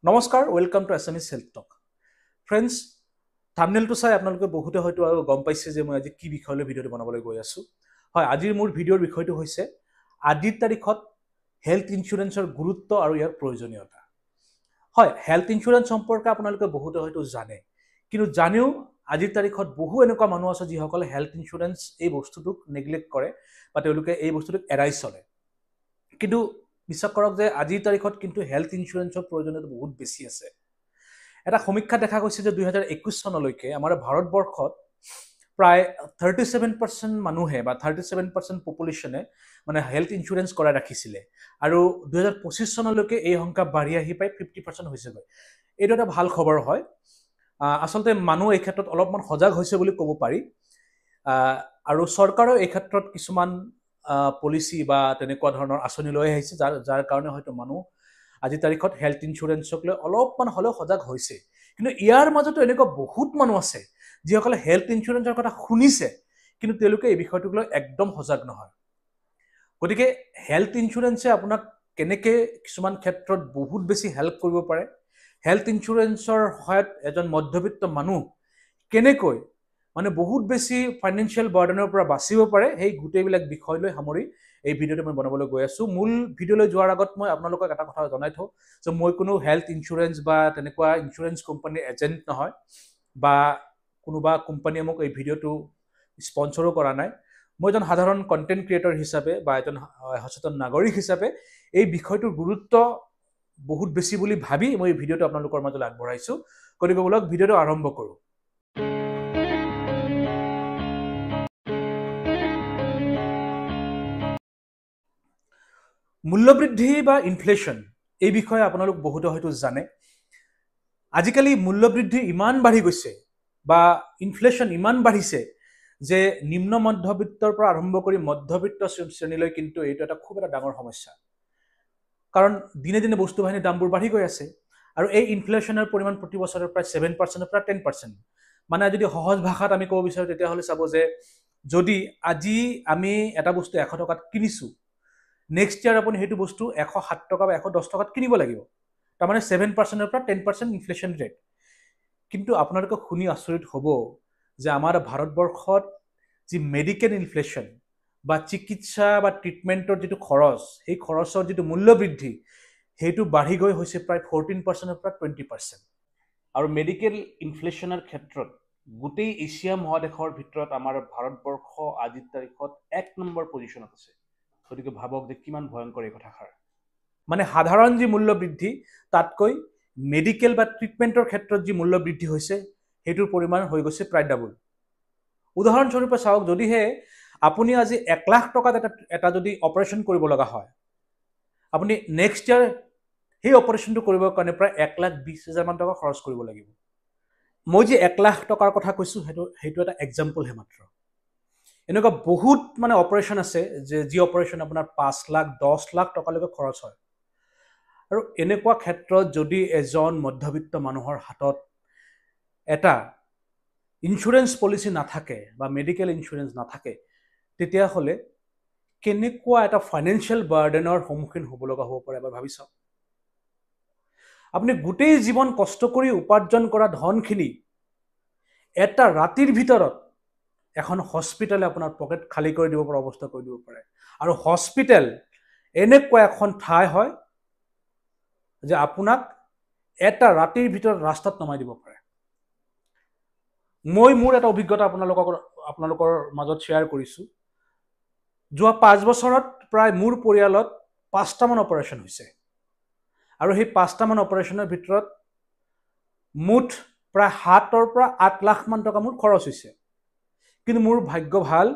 নমস্কাৰ welcome to SMS health talk friends থাম্বনেইলটো চাই আপোনালোকে বহুতে হয়তো আৰু গম পাইছে যে মই আজি কি বিষয়লৈ ভিডিঅ'টো বনাবলৈ গৈ আছো হয় আজিৰ মোৰ ভিডিঅ'ৰ বিষয়টো হৈছে আজিৰ তাৰিখত হেল্থ ইঞ্চুৰেঞ্চৰ গুৰুত্ব আৰু ইয়াৰ প্ৰয়োজনীয়তা হয় হেল্থ ইঞ্চুৰেঞ্চ সম্পৰ্কে আপোনালোকে বহুতে হয়তো জানে কিন্তু জানেও আজিৰ তাৰিখত বহু এনেকুৱা মানুহ আছে যিসকলে হেল্থ ইঞ্চুৰেঞ্চ এই বস্তুটোক নেগলেক্ট কৰে বা তেওঁলোকে এই বস্তুটোক এৰাই চলে কিন্তু বিশ্বাস কৰক যে আজিৰ তাৰিখত কিন্তু হেল্থ ইঞ্চুৰেঞ্চৰ প্ৰয়োজনীয়তা বহুত বেছি আছে এটা সমীক্ষা দেখা গৈছে যে 2021 চনলৈকে আমাৰ ভাৰতবৰ্ষত প্ৰায় 37% মানুহে বা 37% পপুলেশ্যনে মানে হেল্থ ইঞ্চুৰেঞ্চ কৰাই ৰাখিছিলে আৰু 2025 চনলৈকে এই সংখ্যা বাঢ়ি আহি প্ৰায় 50% হৈছেগৈ এইটো এটা ভাল খবৰ হয় আচলতে মানুহ এই ক্ষেত্ৰত অলপমান সজাগ হৈছে বুলি ক'ব পাৰি আৰু চৰকাৰেও এই ক্ষেত্ৰত কিছুমান পলিচি বা তেনেকুৱা ধৰণৰ আঁচনি লৈ আহিছে যাৰ কাৰণে হয়তো মানুহ আজিৰ তাৰিখত হেল্থ ইঞ্চুৰেঞ্চক লৈ অলপমান হ'লেও সজাগ হৈছে কিন্তু ইয়াৰ মাজতো এনেকুৱা বহুত মানুহ আছে যিসকলে হেল্থ ইঞ্চুৰেঞ্চৰ কথা শুনিছে কিন্তু তেওঁলোকে এই বিষয়টোক লৈ একদম সজাগ নহয় গতিকে হেল্থ ইঞ্চুৰেঞ্চে আপোনাক কেনেকৈ কিছুমান ক্ষেত্ৰত বহুত বেছি হেল্প কৰিব পাৰে হেল্থ ইঞ্চুৰেঞ্চৰ সহায়ত এজন মধ্যবিত্ত মানুহ কেনেকৈ মানে বহুত বেছি ফাইনেন্সিয়েল বাৰ্ডেনৰ পৰা বাচিব পাৰে সেই গোটেইবিলাক বিষয় লৈ সামৰি এই ভিডিঅ'টো মই বনাবলৈ গৈ আছো মূল ভিডিঅ'লৈ যোৱাৰ আগত মই আপোনালোকক এটা কথা জনাই থওঁ যে মই কোনো হেল্থ ইঞ্চুৰেঞ্চ বা তেনেকুৱা ইঞ্চুৰেঞ্চ কোম্পানীৰ এজেণ্ট নহয় বা কোনোবা কোম্পানীয়ে মোক এই ভিডিঅ'টো স্পন্সৰো কৰা নাই মই এজন সাধাৰণ কণ্টেণ্ট ক্ৰিয়েটৰ হিচাপে বা এজন সচেতন নাগৰিক হিচাপে এই বিষয়টোৰ গুৰুত্ব বহুত বেছি বুলি ভাবি মই এই ভিডিঅ'টো আপোনালোকৰ মাজলৈ আগবঢ়াইছো গতিকে বলক ভিডিঅ'টো আৰম্ভ কৰোঁ মূল্যবৃদ্ধি বা ইনফ্লেশ্যন এই বিষয়ে আপোনালোক বহুতে হয়তো জানে আজিকালি মূল্যবৃদ্ধি ইমান বাঢ়ি গৈছে বা ইনফ্লেশ্যন ইমান বাঢ়িছে যে নিম্ন মধ্যবিত্তৰ পৰা আৰম্ভ কৰি মধ্যবিত্ত শ্ৰেণীলৈ কিন্তু এইটো এটা খুব এটা ডাঙৰ সমস্যা কাৰণ দিনে দিনে বস্তু বাহিনীৰ দামবোৰ বাঢ়ি গৈ আছে আৰু এই ইনফ্লেশ্যনৰ পৰিমাণ প্ৰতি বছৰে প্ৰায় 7% পৰা 10% মানে যদি সহজ ভাষাত আমি ক'ব বিচাৰোঁ তেতিয়াহ'লে চাব যে যদি আজি আমি এটা বস্তু 100 টকাত কিনিছোঁ নেক্সট ইয়াৰ আপুনি সেইটো বস্তু 107 টকা বা 110 টকাত কিনিব লাগিব তাৰমানে 7% পৰা 10% ইনফ্লেশ্যন ৰেট কিন্তু আপোনালোকে শুনি আচৰিত হ'ব যে আমাৰ ভাৰতবৰ্ষত যি মেডিকেল ইনফ্লেশ্যন বা চিকিৎসা বা ট্ৰিটমেণ্টৰ যিটো খৰচ সেই খৰচৰ যিটো মূল্য বৃদ্ধি সেইটো বাঢ়ি গৈ হৈছে প্ৰায় 14% পৰা 20% আৰু মেডিকেল ইনফ্লেশ্যনৰ ক্ষেত্ৰত গোটেই এছিয়া মহাদেশৰ ভিতৰত আমাৰ ভাৰতবৰ্ষ আজিৰ তাৰিখত 1 নম্বৰ পজিশ্যনত আছে গতিকে ভাবক যে কিমান ভয়ংকৰ এই কথাষাৰ মানে সাধাৰণ যি মূল্য বৃদ্ধি তাতকৈ মেডিকেল বা ট্ৰিটমেণ্টৰ ক্ষেত্ৰত যি মূল্য বৃদ্ধি হৈছে সেইটোৰ পৰিমাণ হৈ গৈছে প্ৰায় ডাবল উদাহৰণস্বৰূপে চাওক যদিহে আপুনি আজি 1 লাখ টকাত এটা যদি অপাৰেশ্যন কৰিব লগা হয় আপুনি নেক্সট ইয়াৰ সেই অপাৰেশ্যনটো কৰিবৰ কাৰণে প্ৰায় 1,20,000 মান টকা খৰচ কৰিব লাগিব মই যে 1 লাখ টকাৰ কথা কৈছোঁ সেইটো এটা এক্সাম্পল হে মাত্ৰ এনেকুৱা বহুত মানে অপাৰেশ্যন আছে যে যি অপাৰেশ্যন আপোনাৰ 5 লাখ 10 লাখ টকালৈকে খৰচ হয় আৰু এনেকুৱা ক্ষেত্ৰত যদি এজন মধ্যবিত্ত মানুহৰ হাতত এটা ইঞ্চুৰেঞ্চ পলিচি নাথাকে বা মেডিকেল ইঞ্চুৰেঞ্চ নাথাকে তেতিয়াহ'লে কেনেকুৱা এটা ফাইনেন্সিয়েল বাৰ্ডেনৰ সন্মুখীন হ'ব লগা হ'ব পাৰে এবাৰ ভাবি চাওক আপুনি গোটেই জীৱন কষ্ট কৰি উপাৰ্জন কৰা ধনখিনি এটা ৰাতিৰ ভিতৰত এখন হস্পিটেলে আপোনাৰ পকেট খালী কৰি দিব পৰা অৱস্থা কৰি দিব পাৰে আৰু হস্পিটেল এনেকুৱা এখন ঠাই হয় যে আপোনাক এটা ৰাতিৰ ভিতৰত ৰাস্তাত নমাই দিব পাৰে মই মোৰ এটা অভিজ্ঞতা আপোনালোকৰ মাজত শ্বেয়াৰ কৰিছোঁ যোৱা 5 বছৰত প্ৰায় মোৰ পৰিয়ালত 5টামান অপাৰেশ্যন হৈছে আৰু সেই 5টামান অপাৰেশ্যনৰ ভিতৰত মুঠ প্ৰায় 7 পৰা 8 লাখ মান টকা মোৰ খৰচ হৈছে কিন্তু মোৰ ভাগ্য ভাল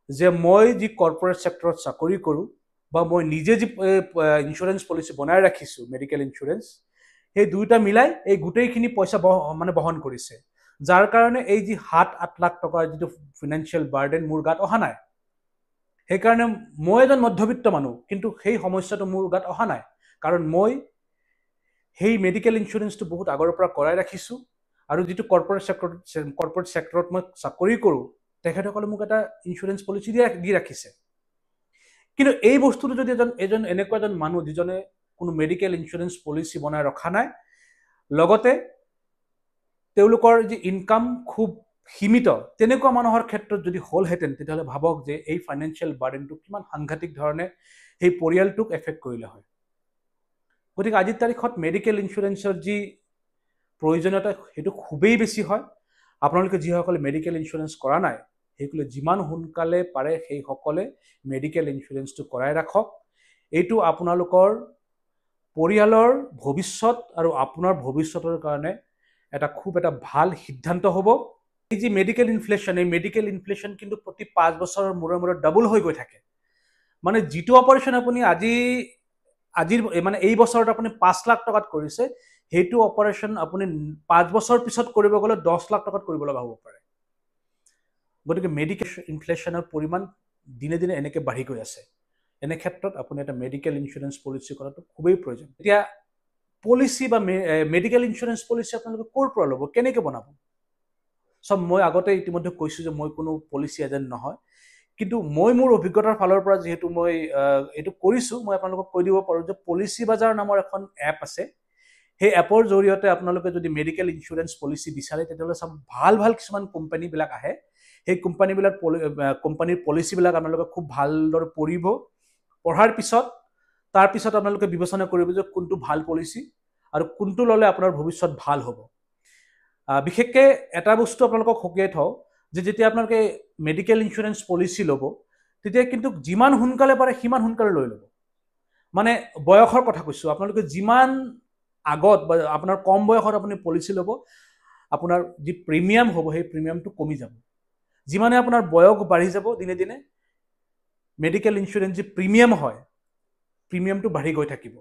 যে মই যি কৰ্পৰেট সেক্টৰত চাকৰি কৰোঁ বা মই নিজে যি ইঞ্চুৰেঞ্চ পলিচি বনাই ৰাখিছোঁ মেডিকেল ইঞ্চুৰেঞ্চ সেই দুইটা মিলাই এই গোটেইখিনি পইচা মানে বহন কৰিছে যাৰ কাৰণে এই যি 7-8 লাখ টকাৰ যিটো ফাইনেন্সিয়েল বাৰ্ডেন মোৰ গাত অহা নাই সেইকাৰণে মই এজন মধ্যবিত্ত মানুহ কিন্তু সেই সমস্যাটো মোৰ গাত অহা নাই কাৰণ মই সেই মেডিকেল ইঞ্চুৰেঞ্চটো বহুত আগৰ পৰা কৰাই ৰাখিছোঁ আৰু যিটো কৰ্পৰেট সেক্টৰত মই চাকৰি কৰোঁ তেখেতসকলে মোক এটা ইঞ্চুৰেঞ্চ পলিচি দি ৰাখিছে কিন্তু এই বস্তুটো যদি এজন এনেকুৱা এজন মানুহ যিজনে কোনো মেডিকেল ইঞ্চুৰেঞ্চ পলিচি বনাই ৰখা নাই লগতে তেওঁলোকৰ যি ইনকাম খুব সীমিত তেনেকুৱা মানুহৰ ক্ষেত্ৰত যদি হ'লহেঁতেন তেতিয়াহ'লে ভাবক যে এই ফাইনেন্সিয়েল বাৰ্ডেনটো কিমান সাংঘাতিক ধৰণে সেই পৰিয়ালটোক এফেক্ট কৰিলে হয়। গতিকে আজিৰ তাৰিখত মেডিকেল ইঞ্চুৰেঞ্চৰ যি প্ৰয়োজনীয়তা সেইটো খুবেই বেছি হয়। আপোনালোকে যিসকলে মেডিকেল ইঞ্চুৰেঞ্চ কৰা নাই সেইসকলে যিমান সোনকালে পাৰে সেইসকলে মেডিকেল ইঞ্চুৰেঞ্চটো কৰাই ৰাখক। এইটো আপোনালোকৰ পৰিয়ালৰ ভৱিষ্যত আৰু আপোনাৰ ভৱিষ্যতৰ কাৰণে খুব এটা ভাল সিদ্ধান্ত হ'ব। এই যি মেডিকেল ইনফ্লেশ্যন, এই মেডিকেল ইনফ্লেশ্যন কিন্তু প্ৰতি 5 বছৰৰ মূৰে মূৰে ডাবল হৈ গৈ থাকে। মানে যিটো অপাৰেশ্যন আপুনি আজিৰ মানে এই বছৰত আপুনি 5 লাখ টকাত কৰিছে, সেইটো অপাৰেশ্যন আপুনি 5 বছৰ পিছত কৰিব গ'লে 10 লাখ টকাত কৰিব লগা হ'ব পাৰে। গতিকে মেডিকেল ইনফ্লেশ্যনৰ পৰিমাণ দিনে দিনে এনেকৈ বাঢ়ি গৈ আছে। এনে ক্ষেত্ৰত আপুনি এটা মেডিকেল ইঞ্চুৰেঞ্চ পলিচি কৰাটো খুবেই প্ৰয়োজন। এতিয়া পলিচি বা মেডিকেল ইঞ্চুৰেঞ্চ পলিচি আপোনালোকে ক'ৰ পৰা ল'ব, কেনেকৈ বনাব? চব মই আগতে ইতিমধ্যে কৈছোঁ যে মই কোনো পলিচি এজেণ্ট নহয়, কিন্তু মই মোৰ অভিজ্ঞতাৰ ফালৰ পৰা যিহেতু মই এইটো কৰিছোঁ, মই আপোনালোকক কৈ দিব পাৰোঁ যে পলিচি বাজাৰ নামৰ এখন এপ আছে। সেই এপৰ জৰিয়তে আপোনালোকে যদি মেডিকেল ইঞ্চুৰেঞ্চ পলিচি বিচাৰে তেতিয়াহ'লে চব ভাল ভাল কিছুমান কোম্পানীবিলাক আহে। সেই কোম্পানীৰ পলিচিবিলাক আপোনালোকে খুব ভালদৰে পঢ়িব। পঢ়াৰ পিছত তাৰপিছত আপোনালোকে বিবেচনা কৰিব যে কোনটো ভাল পলিচি আৰু কোনটো ল'লে আপোনাৰ ভৱিষ্যত ভাল হ'ব। বিশেষকৈ এটা বস্তু আপোনালোকক সকীয়াই থওঁ যে যেতিয়া আপোনালোকে মেডিকেল ইঞ্চুৰেঞ্চ পলিচি ল'ব তেতিয়া কিন্তু যিমান সোনকালে পাৰে সিমান সোনকালে লৈ ল'ব। মানে বয়সৰ কথা কৈছোঁ, আপোনালোকে যিমান আগত বা আপোনাৰ কম বয়সত আপুনি পলিচি ল'ব, আপোনাৰ যি প্ৰিমিয়াম হ'ব সেই প্ৰিমিয়ামটো কমি যাব। যিমানে আপোনাৰ বয়স বাঢ়ি যাব দিনে দিনে মেডিকেল ইঞ্চুৰেঞ্চ যি প্ৰিমিয়াম হয়, প্ৰিমিয়ামটো বাঢ়ি গৈ থাকিব।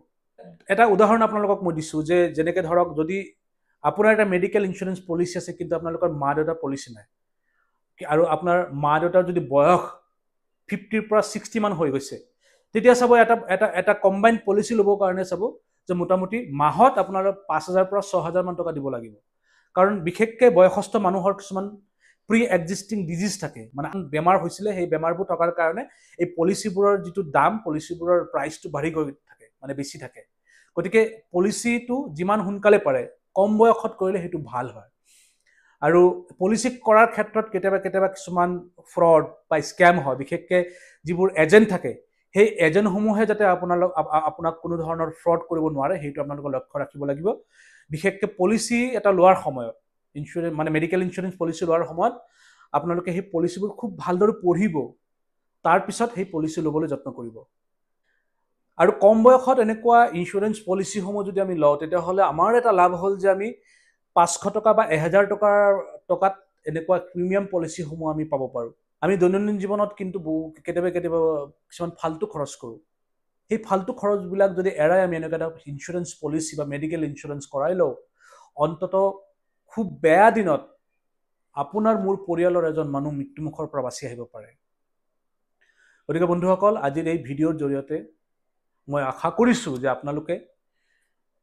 এটা উদাহৰণ আপোনালোকক মই দিছোঁ যে যেনেকৈ ধৰক যদি আপোনাৰ এটা মেডিকেল ইঞ্চুৰেঞ্চ পলিচি আছে কিন্তু আপোনালোকৰ মা দেউতাৰ পলিচি নাই, আৰু আপোনাৰ মা দেউতাৰ যদি বয়স 50 পৰা 60 মান হৈ গৈছে, তেতিয়া চাব এটা কম্বাইণ্ড পলিচি ল'বৰ কাৰণে চাব যে মোটামুটি মাহত আপোনাৰ 5,000 পৰা 6,000 মান টকা দিব লাগিব। কাৰণ বিশেষকৈ বয়সস্থ মানুহৰ কিছুমান প্ৰি এক্সিষ্টিং ডিজিজ থাকে, মানে বেমাৰ হৈছিলে, সেই বেমাৰবোৰ থকাৰ কাৰণে এই পলিচিবোৰৰ যিটো দাম, পলিচিবোৰৰ প্ৰাইচটো বাঢ়ি গৈ থাকে, মানে বেছি থাকে। গতিকে পলিচিটো যিমান সোনকালে পাৰে কম বয়সত কৰিলে সেইটো ভাল হয়। আৰু পলিচি কৰাৰ ক্ষেত্ৰত কেতিয়াবা কিছুমান ফ্ৰড বা স্কেম হয়, বিশেষকৈ যিবোৰ এজেণ্ট থাকে সেই এজেণ্টসমূহে যাতে আপোনাক কোনো ধৰণৰ ফ্ৰড কৰিব নোৱাৰে সেইটো আপোনালোকে লক্ষ্য ৰাখিব লাগিব। বিশেষকৈ পলিচি এটা লোৱাৰ সময়ত, মানে মেডিকেল ইঞ্চুৰেঞ্চ পলিচি লোৱাৰ সময়ত আপোনালোকে সেই পলিচিবোৰ খুব ভালদৰে পঢ়িব, তাৰপিছত সেই পলিচি ল'বলৈ যত্ন কৰিব। আৰু কম বয়সত এনেকুৱা ইঞ্চুৰেঞ্চ পলিচিসমূহ যদি আমি লওঁ তেতিয়াহ'লে আমাৰ এটা লাভ হ'ল যে আমি 500 টকা বা 1000 টকাত এনেকুৱা প্ৰিমিয়াম পলিচিসমূহ আমি পাব পাৰোঁ। আমি দৈনন্দিন জীৱনত কিন্তু কেতিয়াবা কিছুমান ফাল্টু খৰচ কৰোঁ। সেই ফাল্টু খৰচবিলাক যদি এৰাই আমি এনেকুৱা এটা ইঞ্চুৰেঞ্চ পলিচি বা মেডিকেল ইঞ্চুৰেঞ্চ কৰাই লওঁ, অন্ততঃ খুব বেয়া দিনত আপোনাৰ মোৰ পৰিয়ালৰ এজন মানুহ মৃত্যুমুখৰ পৰা বাচি আহিব পাৰে। গতিকে বন্ধুসকল, আজিৰ এই ভিডিঅ'ৰ জৰিয়তে মই আশা কৰিছোঁ যে আপোনালোকে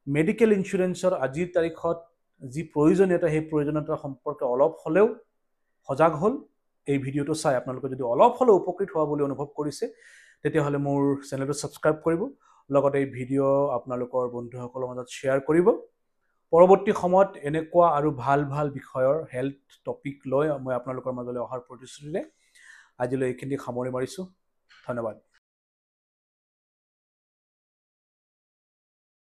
মেডিকেল ইঞ্চুৰেঞ্চৰ আজিৰ তাৰিখত যি প্ৰয়োজনীয়তা সেই প্ৰয়োজনীয়তা সম্পৰ্কে অলপ হ'লেও সজাগ হ'ল। এই ভিডিঅ'টো চাই আপোনালোকে যদি অলপ হ'লেও উপকৃত হোৱা বুলি অনুভৱ কৰিছে তেতিয়াহ'লে মোৰ চেনেলটো ছাবস্ক্ৰাইব কৰিব, লগতে এই ভিডিঅ' আপোনালোকৰ বন্ধুসকলৰ মাজত শ্বেয়াৰ কৰিব। পৰৱৰ্তী সময়ত এনেকুৱা আৰু ভাল ভাল বিষয়ৰ হেল্থ টপিক লৈ মই আপোনালোকৰ মাজলৈ অহাৰ প্ৰতিশ্ৰুতিৰে আজিলৈ এইখিনি সামৰি মাৰিছোঁ। ধন্যবাদ।